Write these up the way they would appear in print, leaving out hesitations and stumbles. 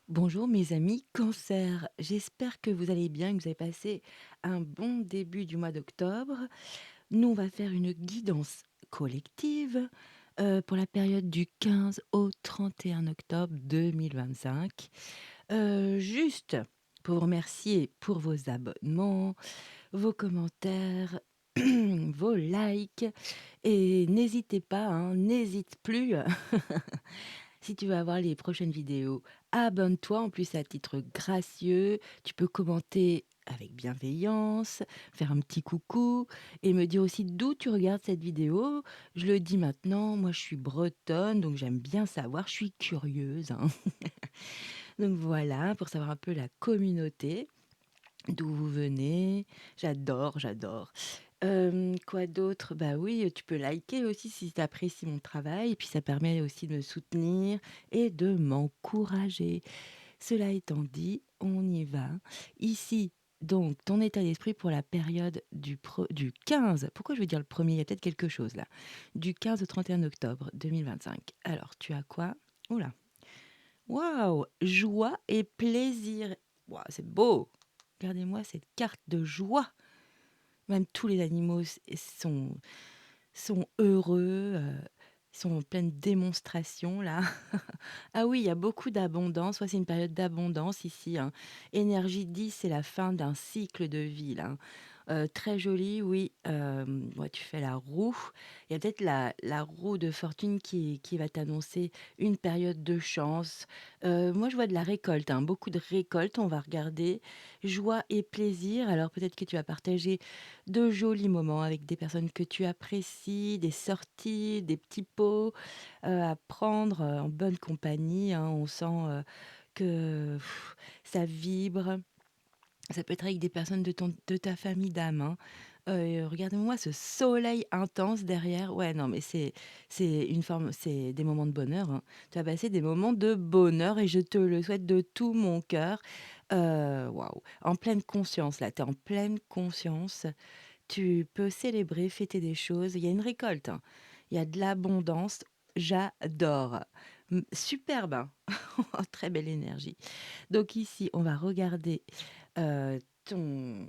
Bonjour mes amis Cancer, j'espère que vous allez bien, que vous avez passé un bon début du mois d'octobre. Nous, on va faire une guidance collective pour la période du 15 au 31 octobre 2025. Juste pour vous remercier pour vos abonnements, vos commentaires, vos likes. Et n'hésitez pas, hein, n'hésite plus. Si tu veux avoir les prochaines vidéos, abonne-toi. En plus, c'est à titre gracieux. Tu peux commenter avec bienveillance, faire un petit coucou et me dire aussi d'où tu regardes cette vidéo. Je le dis maintenant, moi je suis bretonne, donc j'aime bien savoir, je suis curieuse, hein. Donc voilà, pour savoir un peu la communauté, d'où vous venez. J'adore, j'adore. Quoi d'autre? Bah oui, tu peux liker aussi si tu apprécies mon travail et puis ça permet aussi de me soutenir et de m'encourager. Cela étant dit, on y va. Ici, donc, ton état d'esprit pour la période du 15, pourquoi je veux dire le premier? Il y a peut-être quelque chose là. Du 15 au 31 octobre 2025. Alors, tu as quoi? Oh là! Waouh! Joie et plaisir. Waouh, c'est beau! Regardez-moi cette carte de joie. Même tous les animaux sont heureux, ils sont en pleine démonstration là. Ah oui, il y a beaucoup d'abondance. Ouais, c'est une période d'abondance ici, hein. Énergie 10, c'est la fin d'un cycle de vie là, hein. Très joli, oui, ouais, tu fais la roue. Il y a peut-être la roue de fortune qui va t'annoncer une période de chance. Moi, je vois de la récolte, hein, beaucoup de récolte. On va regarder joie et plaisir. Alors peut-être que tu vas partager de jolis moments avec des personnes que tu apprécies, des sorties, des petits pots, à prendre, en bonne compagnie, hein. On sent, que ça vibre. Ça peut être avec des personnes de ta famille d'âme, hein. Regardez-moi ce soleil intense derrière. Ouais, non, mais c'est des moments de bonheur, hein. Tu vas passer des moments de bonheur et je te le souhaite de tout mon cœur. Waouh, en pleine conscience là, tu es en pleine conscience. Tu peux célébrer, fêter des choses. Il y a une récolte, hein. Il y a de l'abondance. J'adore. Superbe, hein. Très belle énergie. Donc ici, on va regarder ton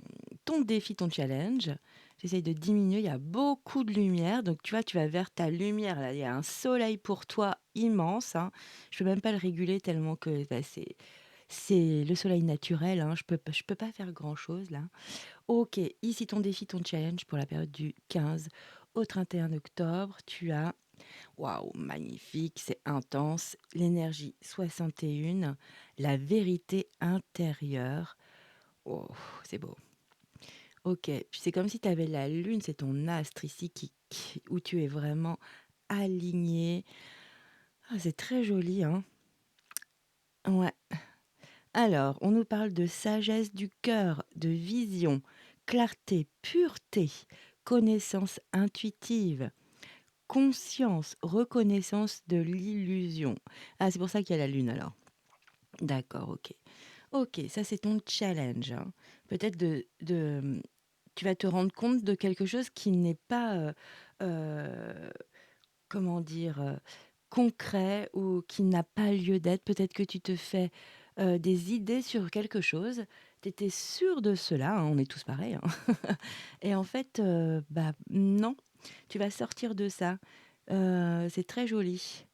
défi, ton challenge. J'essaye de diminuer. Il y a beaucoup de lumière. Donc tu vois, tu vas vers ta lumière. Là, il y a un soleil pour toi immense, hein. Je peux même pas le réguler tellement que bah, c'est le soleil naturel, hein. Je peux pas faire grand-chose là. OK, ici ton défi, ton challenge pour la période du 15 au 31 octobre, tu as waouh, magnifique, c'est intense, l'énergie 61, la vérité intérieure. Oh, c'est beau. OK, puis c'est comme si tu avais la lune, c'est ton astre ici où tu es vraiment aligné. Ah, c'est très joli, hein. Ouais. Alors, on nous parle de sagesse du cœur, de vision, clarté, pureté, connaissance intuitive, conscience, reconnaissance de l'illusion. Ah, c'est pour ça qu'il y a la lune alors. D'accord, OK. OK, ça c'est ton challenge, hein. Peut-être tu vas te rendre compte de quelque chose qui n'est pas, heu, comment dire? Concret ou qui n'a pas lieu d'être. Peut-être que tu te fais, des idées sur quelque chose. Tu étais sûre de cela, hein, on est tous pareils, hein. Et en fait, bah, non, tu vas sortir de ça. C'est très joli.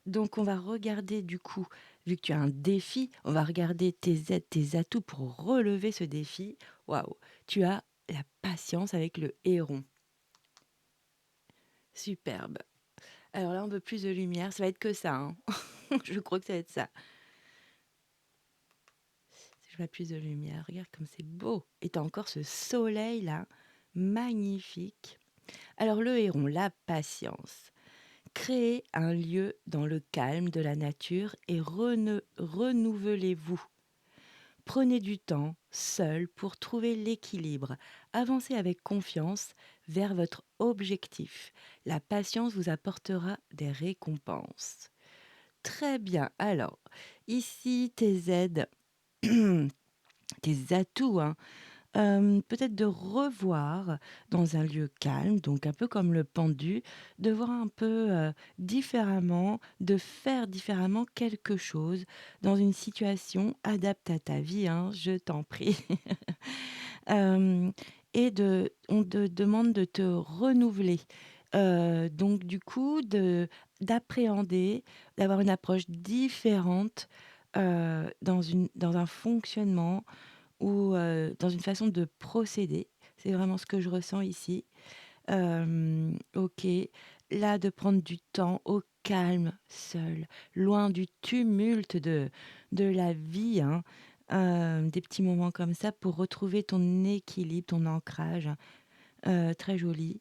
Donc on va regarder du coup, vu que tu as un défi, on va regarder tes aides, tes atouts pour relever ce défi. Waouh! Tu as la patience avec le héron. Superbe. Alors là, on veut plus de lumière, ça va être que ça, hein. Je crois que ça va être ça. Si je mets plus de lumière, regarde comme c'est beau. Et tu as encore ce soleil-là, magnifique. Alors le héron, la patience. Créez un lieu dans le calme de la nature et renouvelez-vous. Prenez du temps, seul, pour trouver l'équilibre. Avancez avec confiance vers votre objectif. La patience vous apportera des récompenses. Très bien. Alors, ici, tes aides, tes atouts, hein. peut-être de revoir dans un lieu calme, donc un peu comme le pendu, de voir un peu, différemment, de faire différemment quelque chose dans une situation adapte à ta vie, hein, je t'en prie. Hem et on te demande de te renouveler, donc du coup d'appréhender, d'avoir une approche différente, dans un fonctionnement ou dans une façon de procéder. C'est vraiment ce que je ressens ici. OK. Là, de prendre du temps au calme, seul, loin du tumulte de la vie, hein. Des petits moments comme ça pour retrouver ton équilibre, ton ancrage, très joli.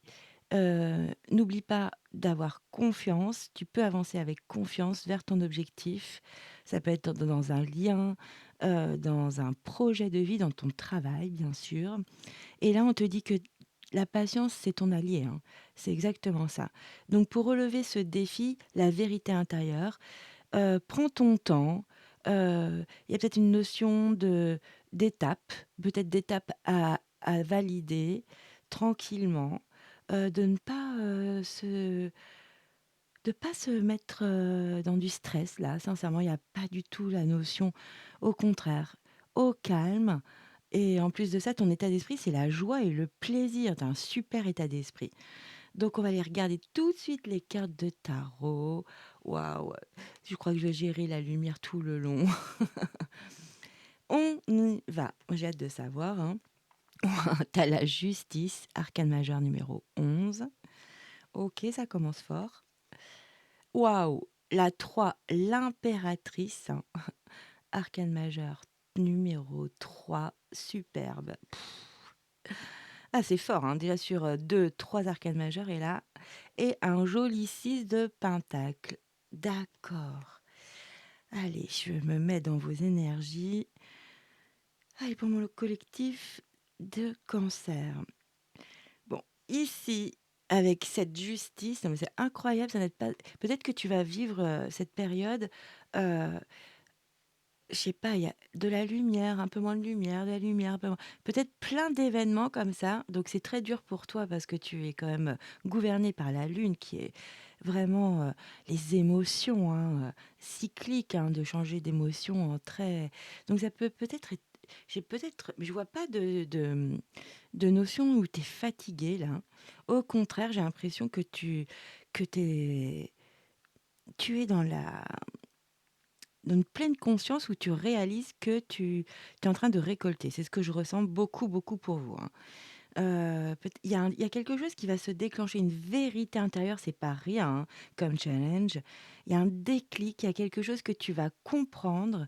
N'oublie pas d'avoir confiance. Tu peux avancer avec confiance vers ton objectif. Ça peut être dans un lien, dans un projet de vie, dans ton travail, bien sûr. Et là, on te dit que la patience, c'est ton allié, hein. C'est exactement ça. Donc pour relever ce défi, la vérité intérieure, prends ton temps. Il y a peut-être une notion d'étape, peut-être d'étape à valider tranquillement, de ne pas, se mettre, dans du stress là, sincèrement, il y a pas du tout la notion. Au contraire, au calme et en plus de ça, ton état d'esprit, c'est la joie et le plaisir. Tu as un super état d'esprit. Donc on va aller regarder tout de suite les cartes de tarot. Waouh! Je crois que je vais gérer la lumière tout le long. On y va. J'ai hâte de savoir, hein. Tu la justice, arcane majeur numéro 11. OK, ça commence fort. Waouh! La 3, l'impératrice, hein. Arcane majeur numéro 3, superbe. Ah, c'est fort, hein, déjà sur, 2-3 arcanes majeures et un joli 6 de pentacle. D'accord. Allez, je me mets dans vos énergies. Allez, pour mon collectif de Cancer. Bon, ici, avec cette justice, non mais c'est incroyable, ça n'aide pas peut-être que tu vas vivre, cette période, heu je sais pas, il y a de la lumière, un peu moins de lumière, de la lumière, un peu moins peut-être plein d'événements comme ça, donc c'est très dur pour toi parce que tu es quand même, gouverné par la lune qui est vraiment, les émotions, hein, cycliques, hein, de changer d'émotion, très donc ça peut peut-être être j'ai peut-être mais je vois pas de notion où tu es fatigué là. Au contraire, j'ai l'impression que tu es dans une pleine conscience où tu réalises que tu es en train de récolter. C'est ce que je ressens beaucoup, beaucoup pour vous, hein. Peut il y a quelque chose qui va se déclencher, une vérité intérieure, c'est pas rien, hein, comme challenge. Il y a un déclic, il y a quelque chose que tu vas comprendre.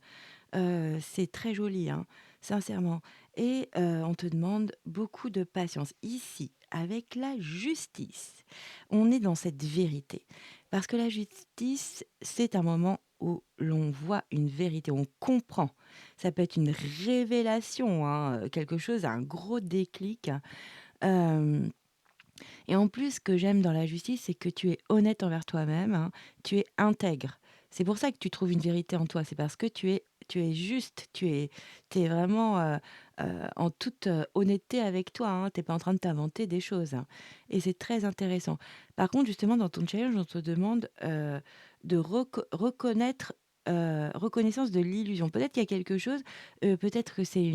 C'est très joli, hein, sincèrement et on te demande beaucoup de patience. Ici, avec la justice, on est dans cette vérité. Parce que la justice, c'est un moment où l'on voit une vérité, on comprend. Ça peut être une révélation, hein, quelque chose, un gros déclic. Hem et en plus, ce que j'aime dans la justice, c'est que tu es honnête envers toi-même, hein, tu es intègre. C'est pour ça que tu trouves une vérité en toi, c'est parce que tu es juste, tu es vraiment, en toute, honnêteté avec toi, hein. Tu es pas en train de t'inventer des choses, hein et c'est très intéressant. Par contre, justement, dans ton challenge, on te demande, de reconnaître, reconnaissance de l'illusion. Peut-être qu'il y a quelque chose, peut-être que c'est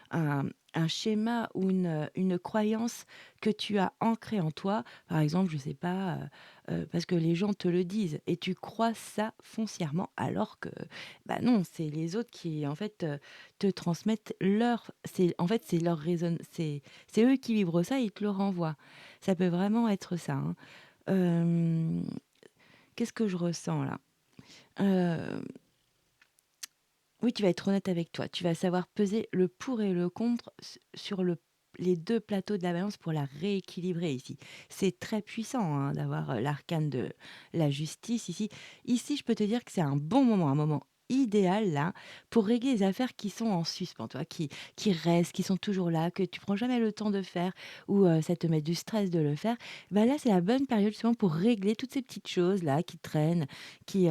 un un schéma ou une croyance que tu as ancré en toi, par exemple, je sais pas, parce que les gens te le disent et tu crois ça foncièrement alors que, bah, non, c'est les autres qui, en fait, te transmettent c'est leur raisonn c'est eux qui vibrent ça et ils te le renvoient. Ça peut vraiment être ça, hein. Hem, qu'est-ce que je ressens là? Hem, oui, tu vas être honnête avec toi. Tu vas savoir peser le pour et le contre sur les 2 plateaux de la balance pour la rééquilibrer ici. C'est très puissant, l'arcane de la justice ici. Ici, je peux te dire que c'est un bon moment, un moment idéal là pour régler les affaires qui sont en suspens, tu vois? Qui restent, qui sont toujours là, que tu prends jamais le temps de faire ou ça te met du stress de le faire. Bah, là, c'est la bonne période justement pour régler toutes ces petites choses là qui traînent, qui,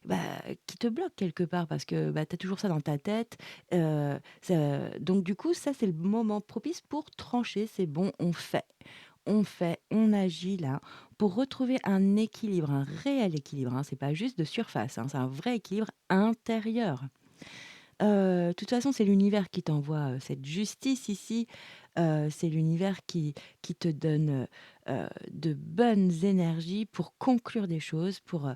bah, qui te bloquent quelque part parce que, bah, tu as toujours ça dans ta tête. Donc du coup, ça, c'est le moment propice pour trancher. C'est bon, on agit là pour retrouver un équilibre, un réel équilibre, hein. C'est pas juste de surface, hein, c'est un vrai équilibre intérieur. De toute façon, c'est l'univers qui t'envoie, cette justice ici. C'est l'univers qui te donne, de bonnes énergies pour conclure des choses, pour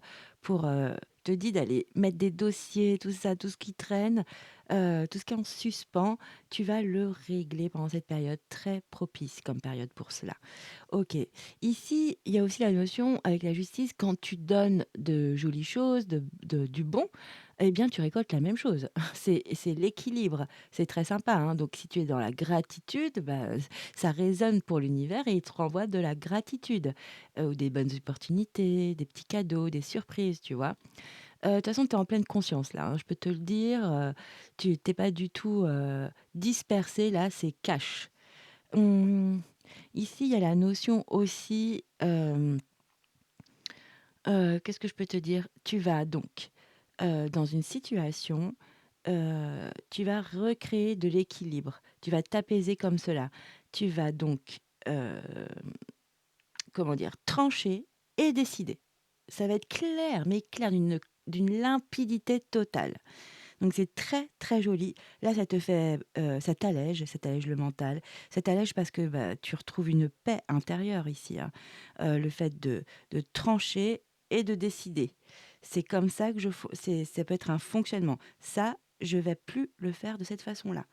te dit d'aller mettre des dossiers, tout ça, tout ce qui traîne, tout ce qui est en suspens, tu vas le régler pendant cette période très propice comme période pour cela. OK. Ici, il y a aussi la notion avec la justice, quand tu donnes de jolies choses, du bon, eh bien, tu récoltes la même chose. C'est l'équilibre. C'est très sympa, hein. Donc, si tu es dans la gratitude, bah, ça résonne pour l'univers et il te renvoie de la gratitude, ou des bonnes opportunités, des petits cadeaux, des surprises, tu vois? De toute façon, tu es en pleine conscience là, hein, je peux te le dire, tu tu pas du tout, dispersé là, c'est cash. Mmh, ici, il y a la notion aussi, qu'est-ce que je peux te dire? Tu vas donc, dans une situation, tu vas recréer de l'équilibre. Tu vas t'apaiser comme cela. Tu vas donc, comment dire? Trancher et décider. Ça va être clair, mais clair, d'une limpidité totale. Donc c'est très, très joli. Là, ça t'allège le mental, ça t'allège parce que, bah, tu retrouves une paix intérieure ici, hein. Le fait de trancher et de décider. C'est comme ça que je fo c'est ça peut être un fonctionnement. Ça, je vais plus le faire de cette façon-là,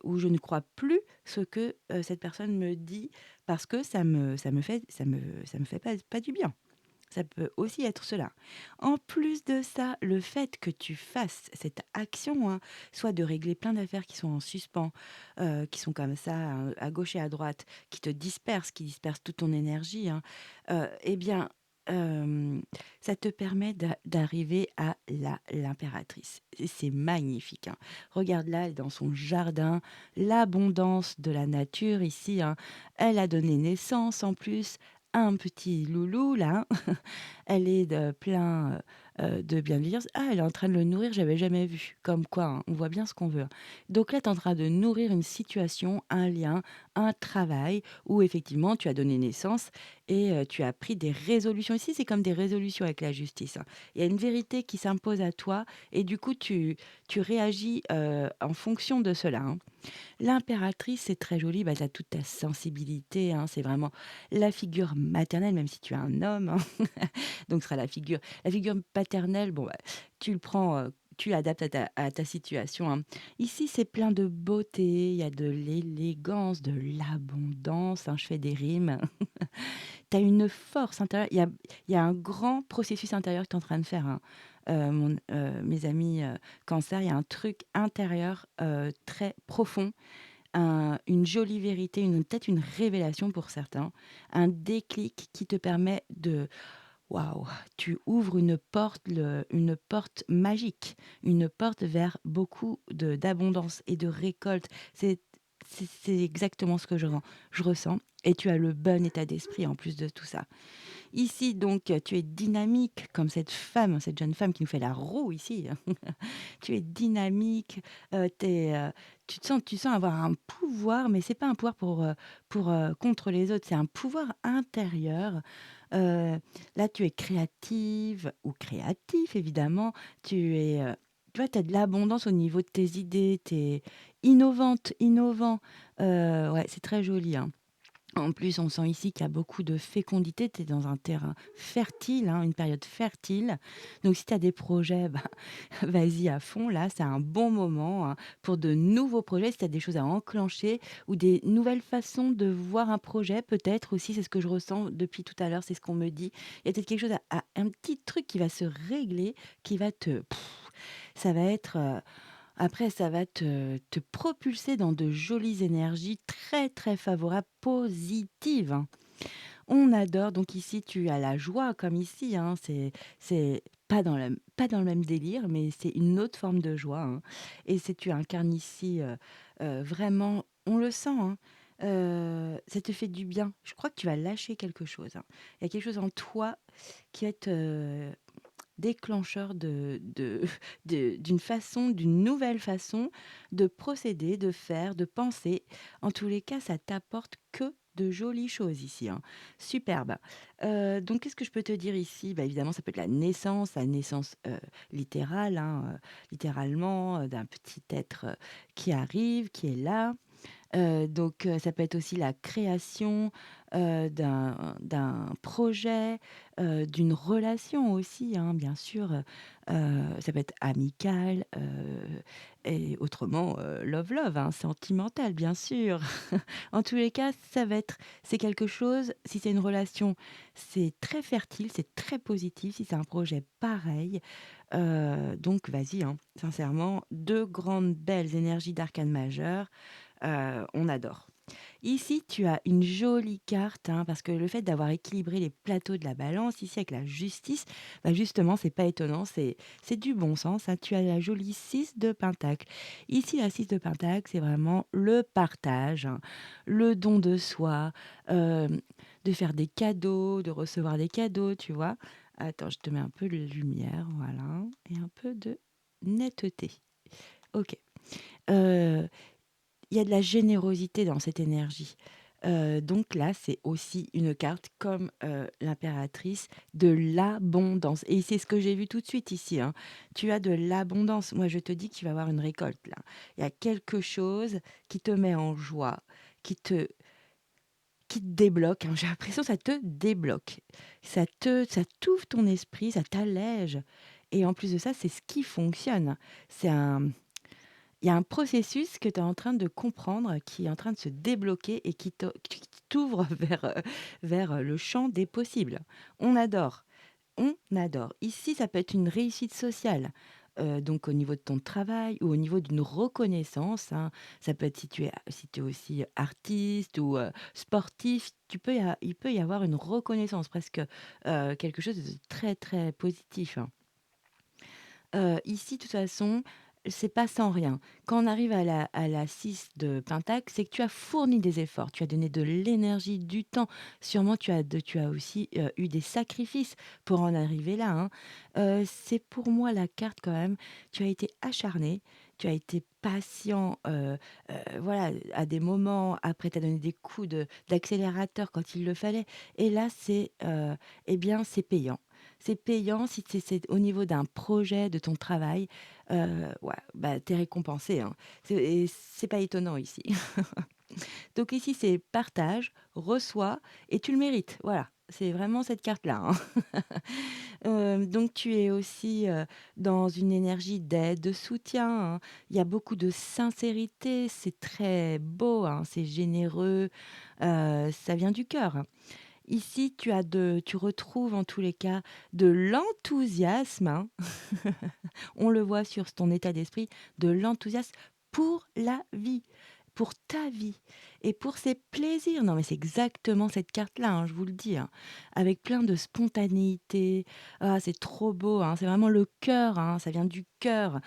ou je ne crois plus ce que, cette personne me dit parce que ça me fait pas du bien. Ça peut aussi être cela. En plus de ça, le fait que tu fasses cette action, hein, soit de régler plein d'affaires qui sont en suspens, qui sont comme ça, à gauche et à droite, qui dispersent toute ton énergie, hein, eh bien, hem, ça te permet d'arriver à l'impératrice et c'est magnifique, hein. Regarde-la, elle est dans son jardin, l'abondance de la nature ici, hein. Elle a donné naissance en plus à un petit loulou là, hein. Elle est de bienveillance. Ah, elle est en train de le nourrir, j'avais jamais vu. Comme quoi, hein, on voit bien ce qu'on veut, hein. Donc là, tu es en train de nourrir une situation, un lien, un travail où effectivement tu as donné naissance et tu as pris des résolutions. Ici, c'est comme des résolutions avec la justice, hein. Il y a une vérité qui s'impose à toi et du coup tu réagis, en fonction de cela, hein. L'impératrice, c'est très joli, bah, tu as toute ta sensibilité, hein, c'est vraiment la figure maternelle, même si tu es un homme, hein. Donc ce sera la figure paternelle, bon, bah, tu le prends, tu l'adaptes à ta situation, hein. Ici, c'est plein de beauté, il y a de l'élégance, de l'abondance, hein, je fais des rimes. Tu as une force intérieure, il y a un grand processus intérieur que tu es en train de faire, hein. Mes amis, cancer, il y a un truc intérieur, très profond, une jolie vérité, peut-être une révélation pour certains, un déclic qui te permet de waouh, tu ouvres une porte magique, une porte vers beaucoup d'abondance et de récolte. C'est exactement ce que je ressens et tu as le bon état d'esprit en plus de tout ça. Ici donc, tu es dynamique comme cette jeune femme qui nous fait la roue ici. Tu es dynamique, tu sens avoir un pouvoir, mais c'est pas un pouvoir contre les autres, c'est un pouvoir intérieur. Heu, Là, tu es créative ou créatif évidemment, tu vois, tu as de l'abondance au niveau de tes idées, tu es innovante, innovant, ouais, c'est très joli, hein. En plus, on sent ici qu'il y a beaucoup de fécondité. Tu es dans un terrain fertile, hein, une période fertile. Donc, si tu as des projets, bah, vas-y à fond. Là, c'est un bon moment, hein, pour de nouveaux projets. Si tu as des choses à enclencher ou des nouvelles façons de voir un projet, peut-être aussi, c'est ce que je ressens depuis tout à l'heure, c'est ce qu'on me dit. Il y a peut-être quelque chose, un petit truc qui va se régler, qui va ça va être, après, ça va te propulser dans de jolies énergies très, très favorables, positives, hein. On adore donc ici, tu as la joie comme ici, hein, c'est Pas dans le même délire, mais c'est une autre forme de joie, hein, et c'est tu incarnes ici, vraiment on le sent, hein, ça te fait du bien. Je crois que tu vas lâcher quelque chose, hein. Il y a quelque chose en toi qui va être, déclencheur d'une nouvelle façon de procéder, de faire, de penser. En tous les cas, ça t'apporte que de jolies choses ici, hein. Superbe. Donc qu'est-ce que je peux te dire ici? Bah, évidemment, ça peut être la naissance, littérale, hein, littéralement, d'un petit être, qui arrive, qui est là. Donc ça peut être aussi la création, d'un projet, d'une relation aussi, hein, bien sûr, ça peut être amical, et autrement, love love, hein, sentimental, bien sûr. En tous les cas, ça va être c'est quelque chose si c'est une relation, c'est très fertile, c'est très positif. Si c'est un projet, pareil. Donc vas-y, hein, sincèrement, 2 grandes belles énergies d'arcane majeur, on adore. Ici, tu as une jolie carte, hein, parce que le fait d'avoir équilibré les plateaux de la balance, ici avec la justice, bah justement, c'est pas étonnant, c'est du bon sens, hein. Tu as la jolie 6 de Pentacle. Ici, la 6 de Pentacle, c'est vraiment le partage, hein, le don de soi, de faire des cadeaux, de recevoir des cadeaux, tu vois. Attends, je te mets un peu de lumière, voilà, et un peu de netteté. Ok. Euh, il y a de la générosité dans cette énergie. Donc là, c'est aussi une carte comme, l'impératrice de l'abondance et c'est ce que j'ai vu tout de suite ici, hein. Tu as de l'abondance. Moi, je te dis que tu vas avoir une récolte là. Il y a quelque chose qui te met en joie, qui te qui te débloque, hein. J'ai l'impression que ça te débloque. Ça t'ouvre ton esprit, ça t'allège et en plus de ça, c'est ce qui fonctionne. C'est un il y a un processus que tu es en train de comprendre, qui est en train de se débloquer et qui t'ouvre vers le champ des possibles. On adore, on adore. Ici, ça peut être une réussite sociale, donc au niveau de ton travail ou au niveau d'une reconnaissance, hein. Ça peut être si tu es aussi artiste ou, sportif, il peut y avoir une reconnaissance presque, quelque chose de très, très positif, hein. Ici, de toute façon, c'est pas sans rien. Quand on arrive à la 6 de pentacle, c'est que tu as fourni des efforts, tu as donné de l'énergie, du temps. Sûrement tu as aussi, eu des sacrifices pour en arriver là, hein. C'est pour moi la carte quand même, tu as été acharné, tu as été patient, voilà, à des moments, après tu as donné des coups d'accélérateur quand il le fallait et là eh bien, c'est payant. C'est payant si c'est au niveau d'un projet, de ton travail, ouais, bah, tu es récompensé, hein. C'est pas étonnant ici. Donc ici, c'est partage, reçois et tu le mérites. Voilà, c'est vraiment cette carte-là, hein. Donc tu es aussi, dans une énergie d'aide, de soutien, hein. Il y a beaucoup de sincérité, c'est très beau, hein, c'est généreux, ça vient du cœur, hein. Ici, tu retrouves en tous les cas de l'enthousiasme, hein. On le voit sur ton état d'esprit, de l'enthousiasme pour la vie, pour ta vie et pour ses plaisirs. Non, mais c'est exactement cette carte-là, hein, je vous le dis, hein, avec plein de spontanéité. Ah, c'est trop beau, hein, c'est vraiment le cœur, hein, ça vient du cœur.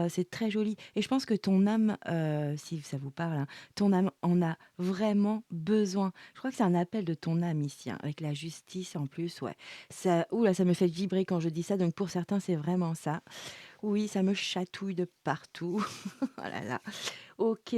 C'est très joli. Et je pense que ton âme, si ça vous parle, hein, ton âme en a vraiment besoin. Je crois que c'est un appel de ton âme ici, hein, avec la justice en plus, ouais. Ça, ouh là, ça me fait vibrer quand je dis ça, donc pour certains, c'est vraiment ça. Oui, ça me chatouille de partout. Oh là là. OK,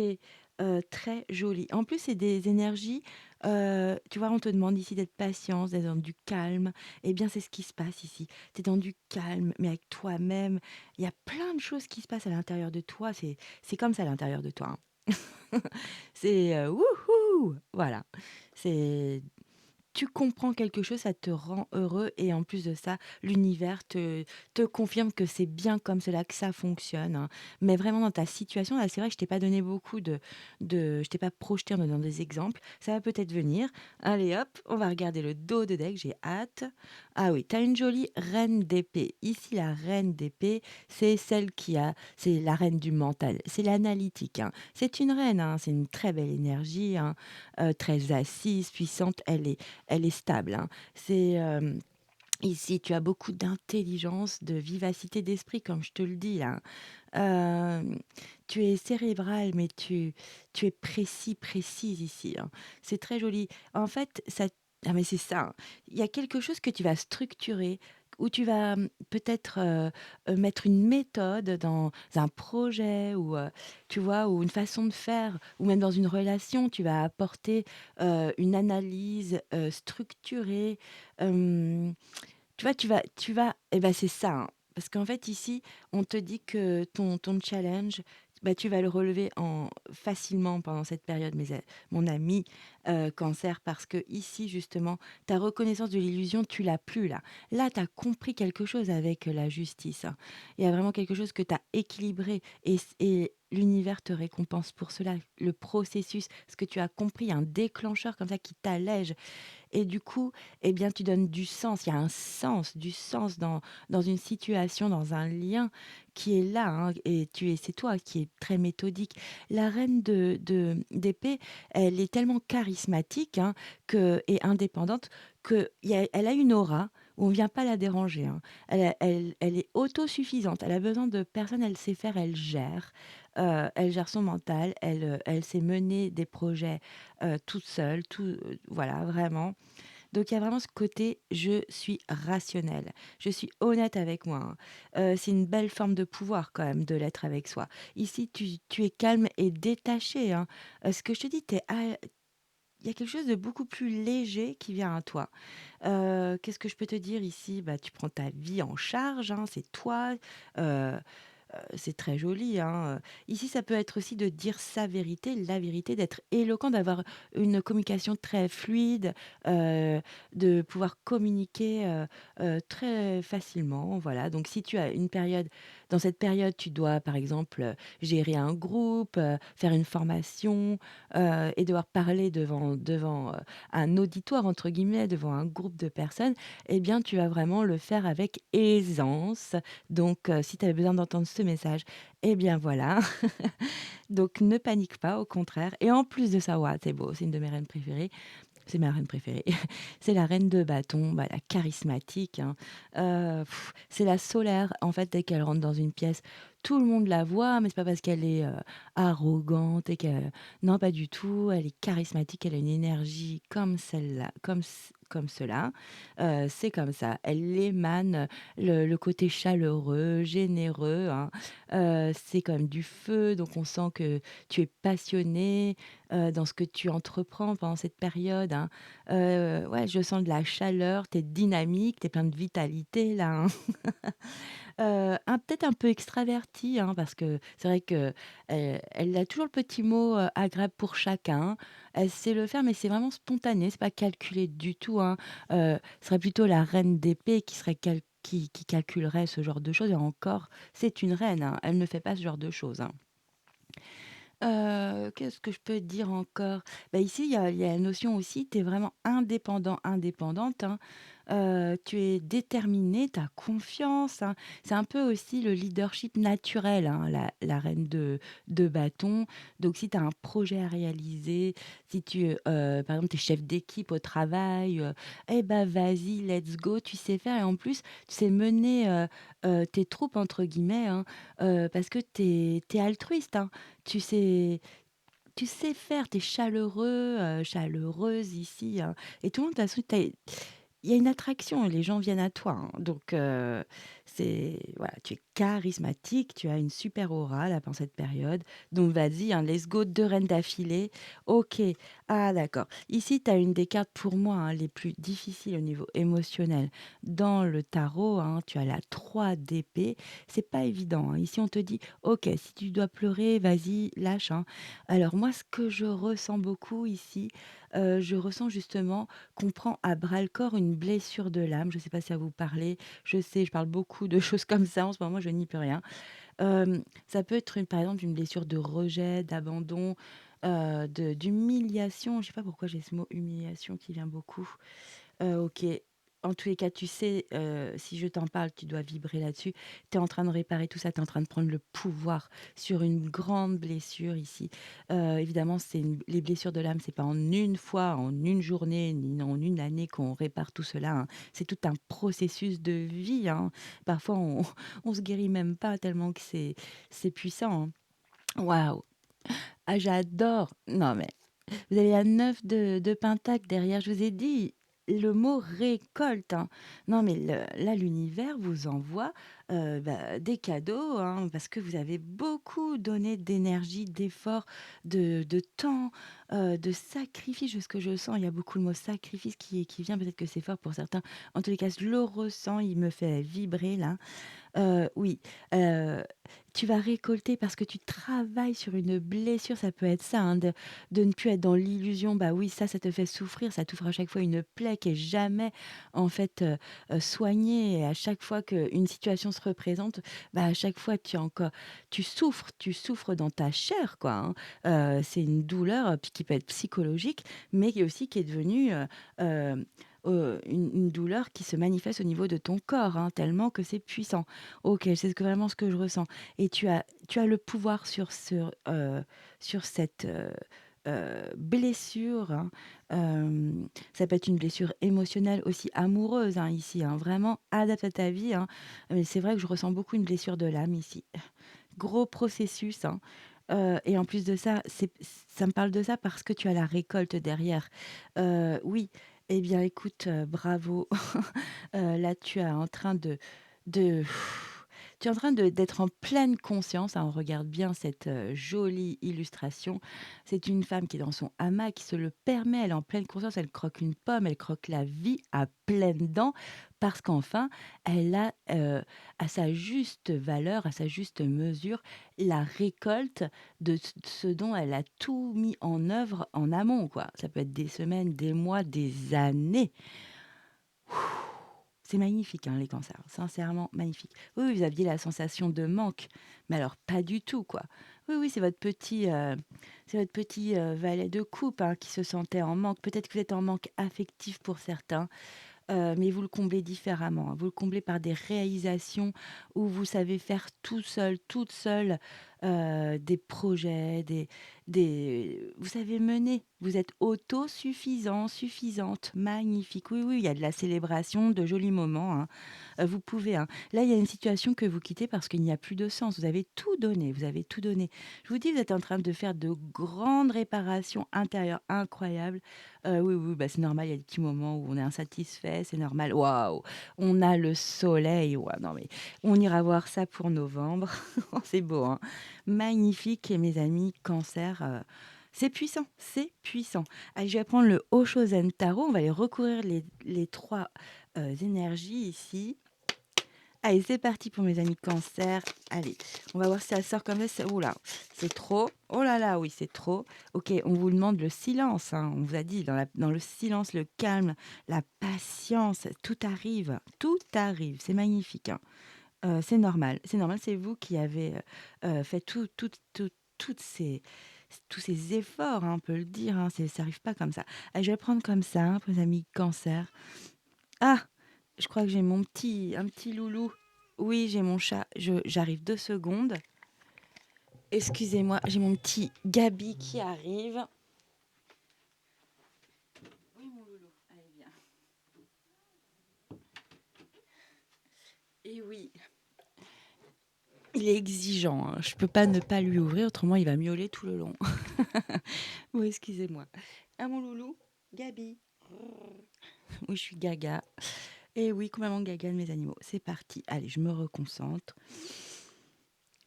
très joli. En plus, c'est des énergies, tu vois, on te demande ici d'être patiente, d'être dans du calme. Eh bien, c'est ce qui se passe ici. Tu es dans du calme, mais avec toi-même. Il y a plein de choses qui se passent à l'intérieur de toi. C'est comme ça à l'intérieur de toi, hein. C'est, wouhou! Voilà. C'est tu comprends quelque chose, ça te rend heureux et en plus de ça, l'univers te confirme que c'est bien comme cela que ça fonctionne, hein. Mais vraiment dans ta situation, là, c'est vrai que je t'ai pas donné beaucoup je t'ai pas projeté en donnant des exemples. Ça va peut-être venir. Allez hop, on va regarder le dos de deck, j'ai hâte. Ah oui, tu as une jolie reine d'épée. Ici, la reine d'épée, c'est la reine du mental, c'est l'analytique, hein. C'est une reine, hein, c'est une très belle énergie, hein, très assise, puissante, elle est stable, hein. Ici, tu as beaucoup d'intelligence, de vivacité d'esprit, comme je te le dis là. Hem, Tu es cérébral, mais tu es précis, précise ici, hein. C'est très joli. En fait, ça ah mais c'est ça, hein. Il y a quelque chose que tu vas structurer, où tu vas, peut-être, mettre une méthode dans un projet ou, tu vois? Ou une façon de faire, ou même dans une relation, tu vas apporter, une analyse, structurée, hem tu vas et ben c'est ça, hein, parce qu'en fait ici, on te dit que ton challenge, bah, tu vas le relever en facilement pendant cette période, mon ami, Cancer, parce que ici justement, ta reconnaissance de l'illusion, tu l'as plus là. Là, tu as compris quelque chose avec, la justice, hein. Il y a vraiment quelque chose que tu as équilibré et l'univers te récompense pour cela. Le processus, ce que tu as compris, un déclencheur comme ça qui t'allège et du coup, eh bien, tu donnes du sens. Il y a un sens, du sens dans une situation, dans un lien qui est là, hein, et c'est toi qui es très méthodique. La reine d'épée, elle est tellement charismatique, hein, et indépendante elle a une aura où on vient pas la déranger, hein. Elle est autosuffisante. Elle a besoin de personne. Elle sait faire. Elle gère son mental. Elle sait mener des projets toute seule. Voilà, vraiment. Donc il y a vraiment ce côté, je suis rationnelle, je suis honnête avec moi, hein. C'est une belle forme de pouvoir quand même de l'être avec soi. Ici, tu es calme et détaché, hein. Ce que je te dis, il y a quelque chose de beaucoup plus léger qui vient à toi. Qu'est-ce que je peux te dire ici? Bah, tu prends ta vie en charge, hein, c'est toi, heu c'est très joli, hein. Ici, ça peut être aussi de dire sa vérité, la vérité, d'être éloquent, d'avoir une communication très fluide, de pouvoir communiquer, très facilement, voilà. Donc si tu as une période dans cette période, tu dois, par exemple, gérer un groupe, faire une formation, et devoir parler devant, un «auditoire» entre guillemets, devant un groupe de personnes, eh bien, tu vas vraiment le faire avec aisance. Donc, si tu avais besoin d'entendre ce message, eh bien voilà. Donc ne panique pas, au contraire. Et en plus de ça, ouais, c'est beau, c'est une de mes reines préférées. C'est ma reine préférée. C'est la reine de bâton, bah, la charismatique, hein. C'est la solaire. En fait, dès qu'elle rentre dans une pièce, tout le monde la voit, mais c'est pas parce qu'elle est, arrogante et qu'elle non, pas du tout. Elle est charismatique, elle a une énergie comme celle-là, comme cela. C'est comme ça. Elle émane le côté chaleureux, généreux, hein. C'est comme du feu, donc on sent que tu es passionné, dans ce que tu entreprends pendant cette période, hein. Ouais, je sens de la chaleur, tu es dynamique, tu es plein de vitalité là, hein. Peut-être un peu extraverti, hein, parce que c'est vrai que, elle a toujours le petit mot, agréable pour chacun. Elle sait le faire, mais c'est vraiment spontané, c'est pas calculé du tout, hein. Ce serait plutôt la reine d'épée qui serait qui calculerait ce genre de choses et encore, c'est une reine, hein, elle ne fait pas ce genre de choses, hein. Qu'est-ce que je peux te dire encore? Bah, ici, il y a la notion aussi, tu es vraiment indépendant, indépendante, hein. Tu es déterminé, tu as confiance, hein. C'est un peu aussi le leadership naturel, hein, la reine de bâton. Donc si tu as un projet à réaliser, si par exemple, tu es chef d'équipe au travail, eh bah, vas-y, let's go, tu sais faire et en plus, tu sais mener, tes «troupes» entre guillemets, hein, parce que tu es altruiste, hein. Tu sais tu sais faire, tu es chaleureux, chaleureuse ici, hein, et tout le monde, de toute façon, il y a une attraction, les gens viennent à toi, hein, donc c'est voilà, tu es charismatique, tu as une super aura là pendant cette période, donc vas-y, hein, let's go, 2 reines d'affilée. OK. Ah d'accord. Ici, tu as une des cartes pour moi, hein, les plus difficiles au niveau émotionnel dans le tarot, hein, tu as la 3 d'épée. C'est pas évident, hein. Ici, on te dit: «OK, si tu dois pleurer, vas-y, lâche, hein». Alors moi, ce que je ressens beaucoup ici, je ressens justement qu'on prend à bras-le-corps une blessure de l'âme. Je ne sais pas si ça vous parler. Je sais, je parle beaucoup de choses comme ça en ce moment, je n'y peux rien. Ça peut être par exemple une blessure de rejet, d'abandon, d'humiliation. Je ne sais pas pourquoi j'ai ce mot humiliation qui vient beaucoup. OK. en tous les cas, tu sais, si je t'en parle, tu dois vibrer là-dessus. Tu es en train de réparer tout ça, tu es en train de prendre le pouvoir sur une grande blessure ici. Évidemment, les blessures de l'âme, c'est pas en une fois, en une journée, ni en une année qu'on répare tout cela, hein. C'est tout un processus de vie, hein. Parfois, on on se guérit même pas tellement que c'est puissant, hein. Waouh! Ah, j'adore! Non, mais vous avez la 9 de pentacle derrière, je vous ai dit, le mot récolte, hein. Non, mais là, l'univers vous envoie des cadeaux, hein, parce que vous avez beaucoup donné d'énergie, d'effort, de temps, de sacrifice. Ce que je sens, il y a beaucoup le mot sacrifice qui vient, peut-être que c'est fort pour certains. En tous les cas, je le ressens, il me fait vibrer là. Oui, heu, tu vas récolter parce que tu travailles sur une blessure, ça peut être ça, hein, de ne plus être dans l'illusion. Bah, oui, ça te fait souffrir, ça t'ouvre à chaque fois une plaie qui est jamais, en fait, soignée et à chaque fois qu'une situation se représente, bah, à chaque fois tu souffres dans ta chair, quoi, hein. C'est une douleur, puis qui peut être psychologique, mais qui est devenue, une douleur qui se manifeste au niveau de ton corps, hein, tellement que c'est puissant. OK, c'est vraiment ce que je ressens et tu as le pouvoir sur cette, blessure, hein. Ça peut être une blessure émotionnelle, aussi amoureuse, hein, ici, hein, vraiment adapte à ta vie, hein. Mais c'est vrai que je ressens beaucoup une blessure de l'âme ici. Gros processus, hein, et en plus de ça, ça me parle de ça parce que tu as la récolte derrière. Oui, eh bien écoute, bravo. Là, de tu es en train d'être en pleine conscience, hein. On regarde bien cette, jolie illustration. C'est une femme qui est dans son hamac, qui se le permet, elle est en pleine conscience, elle croque une pomme, elle croque la vie à pleines dents parce qu'enfin, elle a, à sa juste valeur, à sa juste mesure, la récolte de ce dont elle a tout mis en œuvre en amont, quoi. Ça peut être des semaines, des mois, des années. C'est magnifique, hein, les cancers, sincèrement magnifique. Oui, oui, vous aviez la sensation de manque, mais alors pas du tout, quoi. Oui, oui, c'est votre petit valet de coupe, hein, qui se sentait en manque. Peut-être que vous êtes en manque affectif pour certains, mais vous le comblez différemment, hein. Vous le comblez par des réalisations où vous savez faire tout seul, toute seule, des projets, vous savez mener. Vous êtes autosuffisant, suffisante, magnifique. Oui, oui, il y a de la célébration, de jolis moments, hein. Vous pouvez, hein. Là, il y a une situation que vous quittez parce qu'il n'y a plus de sens. Vous avez tout donné, vous avez tout donné. Je vous dis, vous êtes en train de faire de grandes réparations intérieures incroyables. Oui, oui, bah, c'est normal, il y a des petits moments où on est insatisfait, c'est normal. Waouh! On a le soleil, ouais, non mais on ira voir ça pour novembre. C'est beau, hein? Magnifique et mes amis, cancer, c'est puissant, c'est puissant. Allez, je vais prendre le Oshozen Tarot, on va aller recouvrir les 3 énergies ici. Allez, c'est parti pour mes amis cancer. Allez, on va voir si ça sort comme ça. Oh là, c'est trop. Oh là là, oui, c'est trop. Ok, on vous demande le silence, hein. On vous a dit, dans le silence, le calme, la patience, tout arrive. Tout arrive. C'est magnifique, hein. C'est normal. C'est normal, c'est vous qui avez fait toutes tous ces efforts, hein, on peut le dire, hein. Ça n'arrive pas comme ça. Allez, je vais prendre comme ça, hein, pour mes amis cancer. Ah! Je crois que j'ai un petit loulou. Oui, j'ai mon chat. J'arrive 2 secondes. Excusez-moi, j'ai mon petit Gabi qui arrive. Oui, mon loulou. Allez, viens. Et oui, il est exigeant, hein. Je peux pas ne pas lui ouvrir, autrement il va miauler tout le long. Oui, excusez-moi. Ah, mon loulou, Gabi. Oui, je suis gaga. Et oui, complètement gaga de mes animaux. C'est parti. Allez, je me reconcentre.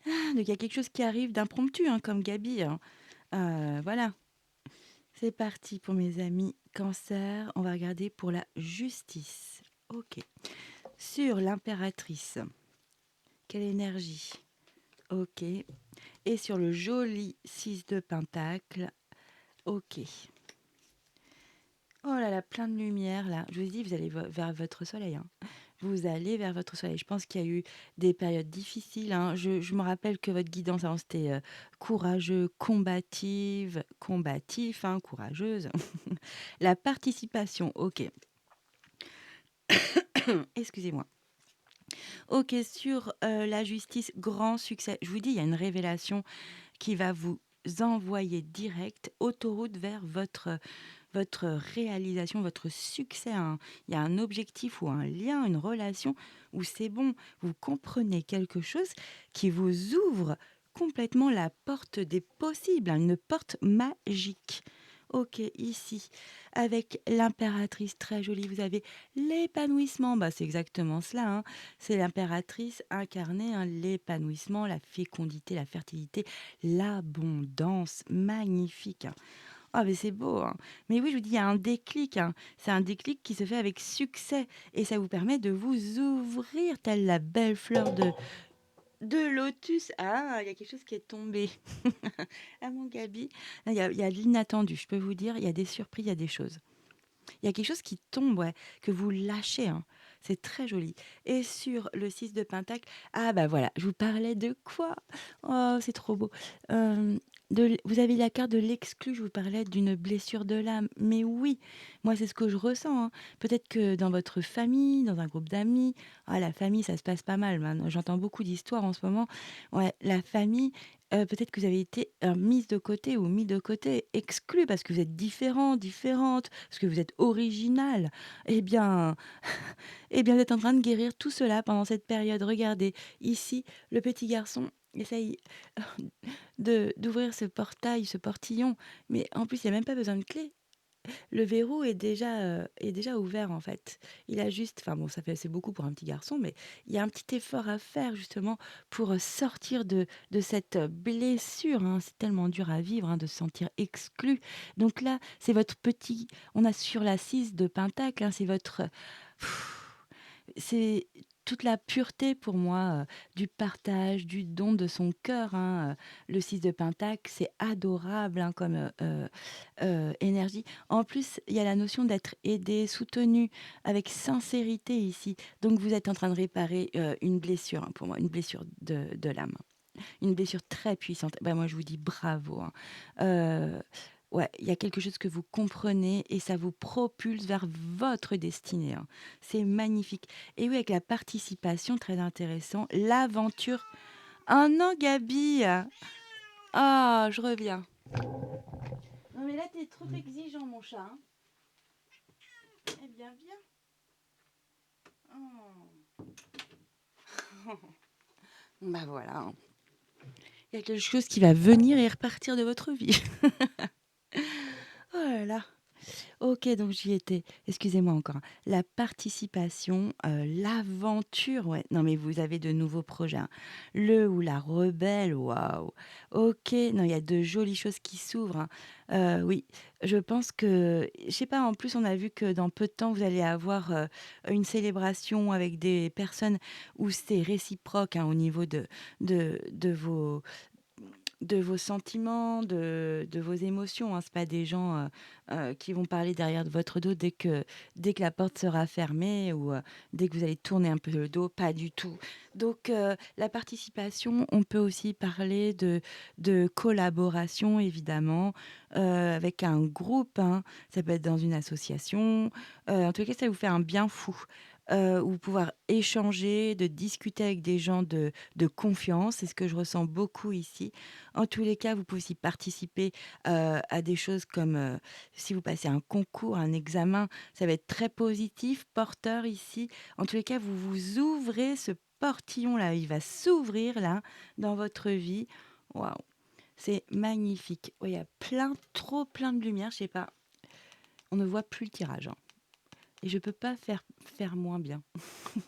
Ah, donc il y a quelque chose qui arrive d'impromptu, hein, comme Gabi, hein. Voilà. C'est parti pour mes amis cancer. On va regarder pour la justice. Ok. Sur l'impératrice. Quelle énergie. Ok. Et sur le joli 6 de pentacle. Ok. Oh là là, plein de lumière là. Je vous dis, vous allez vers votre soleil, hein. Vous allez vers votre soleil. Je pense qu'il y a eu des périodes difficiles, hein. Je me rappelle que votre guidance avant, c'était courageux, combative, combatif, hein, courageuse. La participation, ok. Excusez-moi. OK, sur, la justice, grand succès. Je vous dis, il y a une révélation qui va vous envoyer direct, autoroute vers votre réalisation, votre succès, hein. Il y a un objectif ou un lien, une relation où c'est bon, vous comprenez quelque chose qui vous ouvre complètement la porte des possibles, hein, une porte magique. OK, ici, avec l'impératrice très jolie, vous avez l'épanouissement. Bah, c'est exactement cela, hein. C'est l'impératrice incarnée, hein, l'épanouissement, la fécondité, la fertilité, l'abondance, magnifique, hein. Ah, mais c'est beau, hein. Mais oui, je vous dis, il y a un déclic, hein. C'est un déclic qui se fait avec succès et ça vous permet de vous ouvrir telle la belle fleur de lotus. Ah, il y a quelque chose qui est tombé. Ah, mon Gabi. Il y a de l'inattendu, je peux vous dire, il y a des surprises, il y a des choses. Il y a quelque chose qui tombe, ouais, que vous lâchez, hein. C'est très joli. Et sur le 6 de Pentacle, ah bah voilà, je vous parlais de quoi? Oh, c'est trop beau. Vous avez la carte de l'exclu, je vous parlais d'une blessure de l'âme. Mais oui, moi c'est ce que je ressens, hein. Peut-être que dans votre famille, dans un groupe d'amis, ah, la famille, ça se passe pas mal maintenant. J'entends beaucoup d'histoires en ce moment. Ouais, la famille, peut-être que vous avez été mise de côté ou mis de côté, exclu parce que vous êtes différent, différente, parce que vous êtes original. Eh bien, vous êtes en train de guérir tout cela pendant cette période. Regardez, ici, le petit garçon essaye d'ouvrir ce portail, ce portillon, mais en plus, il y a même pas besoin de clé. Le verrou est déjà ouvert, en fait. Il a juste enfin bon, ça fait c'est beaucoup pour un petit garçon, mais il y a un petit effort à faire justement pour, sortir de cette, blessure, hein. C'est tellement dur à vivre, hein, de se sentir exclu. Donc là, c'est votre petit on a sur la 6 de pentacle, hein, c'est votre c'est toute la pureté pour moi, du partage, du don de son cœur, hein, le 6 de pentacle, c'est adorable, hein, comme, énergie. En plus, il y a la notion d'être aidé, soutenu avec sincérité ici. Donc vous êtes en train de réparer, une blessure, hein, pour moi, une blessure de l'âme. Une blessure très puissante. Bah, moi, je vous dis bravo, hein. Ouais, il y a quelque chose que vous comprenez et ça vous propulse vers votre destinée, hein. C'est magnifique. Et oui, avec la participation, très intéressant. L'aventure. Ah non, Gabi! Ah, je reviens. Non, mais là, t'es trop exigeant, mon chat, hein. Eh bien, viens. Oh. Bah voilà, hein. Il y a quelque chose qui va venir et repartir de votre vie. Oh là là. OK, donc j'y étais. Excusez-moi encore, hein. La participation, l'aventure, ouais. Non, mais vous avez de nouveaux projets, hein. Le ou la rebelle, waouh! OK, non, il y a de jolies choses qui s'ouvrent, hein. Oui, je pense que je sais pas, en plus, on a vu que dans peu de temps, vous allez avoir, une célébration avec des personnes où c'est réciproque, hein, au niveau de vos sentiments, de vos émotions, hein. C'est pas des gens, qui vont parler derrière de votre dos dès que la porte sera fermée ou, dès que vous allez tourner un peu le dos, pas du tout. Donc, la participation, on peut aussi parler de collaboration évidemment, avec un groupe, hein. Ça peut être dans une association, en tout cas, ça vous fait un bien fou, ou pouvoir échanger, de discuter avec des gens de confiance. C'est ce que je ressens beaucoup ici. En tous les cas, vous pouvez aussi participer, à des choses comme, si vous passez un concours, un examen, ça va être très positif, porteur ici. En tous les cas, vous vous ouvrez ce portillon-là, il va s'ouvrir là, dans votre vie. Waouh! C'est magnifique. Ouais, il y a trop plein de lumière, je sais pas, on ne voit plus le tirage, hein, et je peux pas faire moins bien.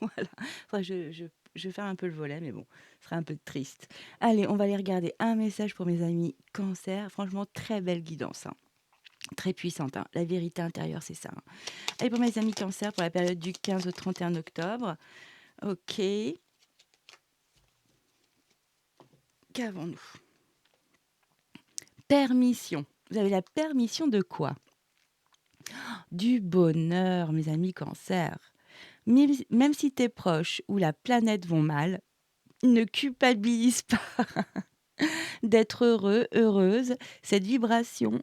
Voilà. Faudrait que je vais faire un peu le volet, mais bon, ce serait un peu triste. Allez, on va aller regarder un message pour mes amis cancer. Franchement, très belle guidance, hein. Très puissante, hein. La vérité intérieure, c'est ça, hein. Allez, pour mes amis cancer, pour la période du 15 au 31 octobre. OK. Qu'avons-nous? Permission. Vous avez la permission de quoi? Du bonheur, mes amis cancer. Même si tes proches ou la planète vont mal, ne culpabilise pas. d'être heureux, heureuse. Cette vibration,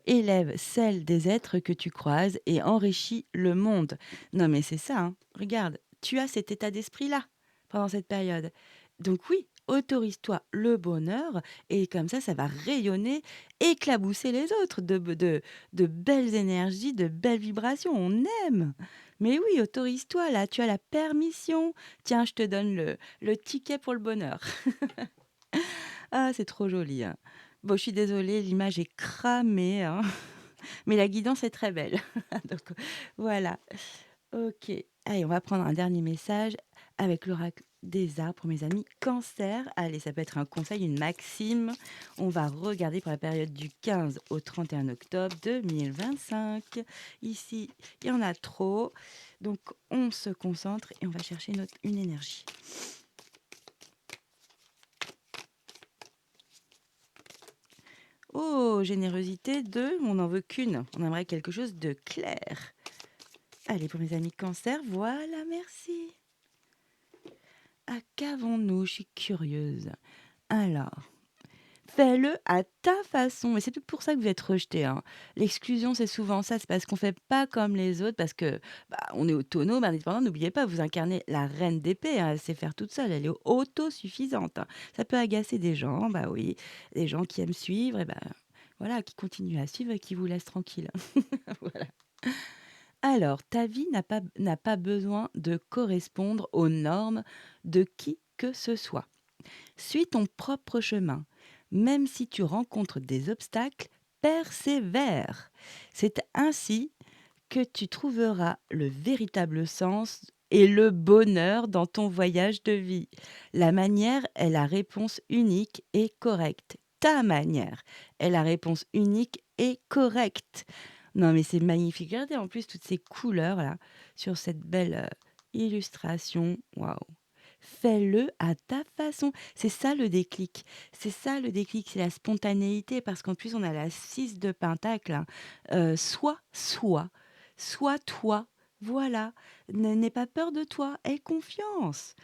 élève celle des êtres que tu croises et enrichit le monde. Non, mais c'est ça, hein. Regarde, tu as cet état d'esprit-là pendant cette période. Donc oui, autorise-toi le bonheur et comme ça va rayonner, éclabousser les autres de belles énergies, de belles vibrations. On aime! Mais oui, autorise-toi là, tu as la permission. Tiens, je te donne le ticket pour le bonheur. Ah, c'est trop joli, hein. Bon, je suis désolée, l'image est cramée, hein, mais la guidance est très belle. Donc voilà. OK. Allez, on va prendre un dernier message avec l'oracle des arbres pour mes amis Cancer. Allez, ça peut être un conseil, une maxime. On va regarder pour la période du 15 au 31 octobre 2025. Ici, il y en a trop. Donc, on se concentre et on va chercher une énergie. Oh, générosité 2, on n'en veut qu'une. On aimerait quelque chose de clair. Allez, pour mes amis Cancer, voilà, merci. À qu'avons-nous? Je suis curieuse. Alors, fais-le à ta façon. Mais c'est tout pour ça que vous êtes rejeté, hein. L'exclusion, c'est souvent ça. C'est parce qu'on fait pas comme les autres, parce que bah, on est autonome, indépendant. N'oubliez pas, vous incarnez la reine d'épée, hein. Elle sait faire toute seule. Elle est autosuffisante, hein. Ça peut agacer des gens, bah oui, des gens qui aiment suivre, et ben voilà, qui continuent à suivre et qui vous laissent tranquille. Voilà. Alors, ta vie n'a pas besoin de correspondre aux normes de qui que ce soit. Suis ton propre chemin. Même si tu rencontres des obstacles, persévère. C'est ainsi que tu trouveras le véritable sens et le bonheur dans ton voyage de vie. La manière est la réponse unique et correcte. Ta manière est la réponse unique et correcte. Non, mais c'est magnifique. Regardez en plus toutes ces couleurs là sur cette belle illustration. Waouh! Fais-le à ta façon. C'est ça le déclic. C'est ça le déclic, c'est la spontanéité parce qu'en plus on a la 6 de pentacle, hein. Sois soi, sois toi, voilà. N'aie pas peur de toi, aie confiance.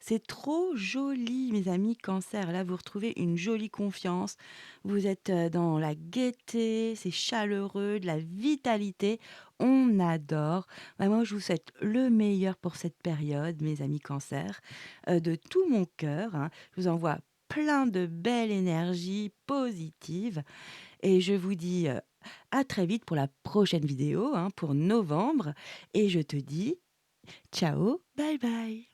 C'est trop joli, mes amis Cancer. Là, vous retrouvez une jolie confiance. Vous êtes dans la gaieté, c'est chaleureux, de la vitalité. On adore. Vraiment, je vous souhaite le meilleur pour cette période, mes amis Cancer, de tout mon cœur, hein. Je vous envoie plein de belles énergies positives et je vous dis, à très vite pour la prochaine vidéo, hein, pour novembre et je te dis ciao, bye bye.